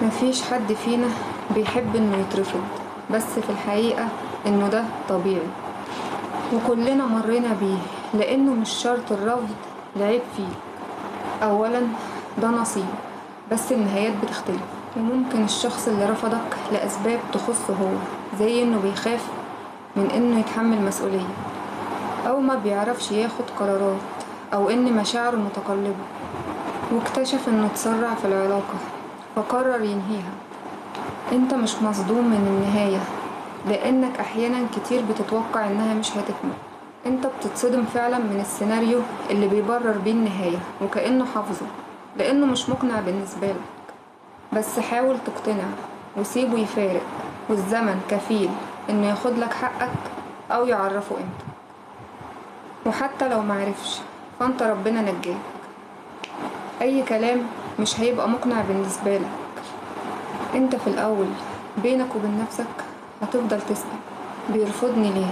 مفيش حد فينا بيحب انه يترفض، بس في الحقيقة انه ده طبيعي وكلنا مرينا بيه، لانه مش شرط الرفض لعيب فيه. اولا ده نصيب، بس النهايات بتختلف، وممكن الشخص اللي رفضك لأسباب تخصه هو، زي انه بيخاف من انه يتحمل مسؤولية، او ما بيعرفش ياخد قرارات، او ان مشاعره متقلبة واكتشف انه اتسرع في العلاقة فقرر ينهيها. انت مش مصدوم من النهاية، لانك احيانا كتير بتتوقع انها مش هتكمل. انت بتتصدم فعلا من السيناريو اللي بيبرر بيه النهاية وكأنه حافظه، لانه مش مقنع بالنسبة لك. بس حاول تقتنع وسيبه يفارق، والزمن كفيل انه ياخد لك حقك او يعرفه قيمتك. وحتى لو معرفش فانت ربنا نجاك. اي كلام مش هيبقى مقنع بالنسبة لك. انت في الاول بينك وبين نفسك هتفضل تسأل بيرفضني ليه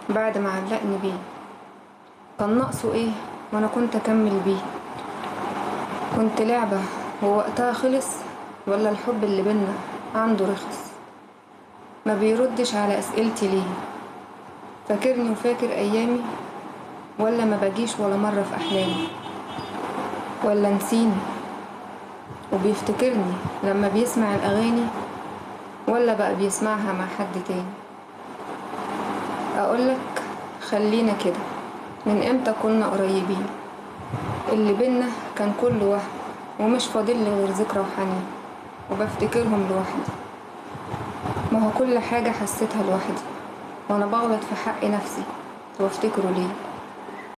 بعد ما علقني بيه؟ كان ناقصه ايه وانا كنت اكمل بيه؟ كنت لعبة ووقتها خلص، ولا الحب اللي بينا عنده رخص؟ ما بيردش على اسئلتي ليه؟ فاكرني وفاكر ايامي، ولا ما باجيش ولا مرة في احلامي؟ ولا نسيني وبيفتكرني لما بيسمع الاغاني، ولا بقى بيسمعها مع حد تاني؟ اقولك خلينا كده، من امتى كنا قريبين؟ اللي بينا كان كله وهم، ومش فاضل لي غير ذكرى وحنين، وبفتكرهم لوحدي. ما هو كل حاجة حسيتها لوحدي، وانا بغلط في حق نفسي وافتكره ليه؟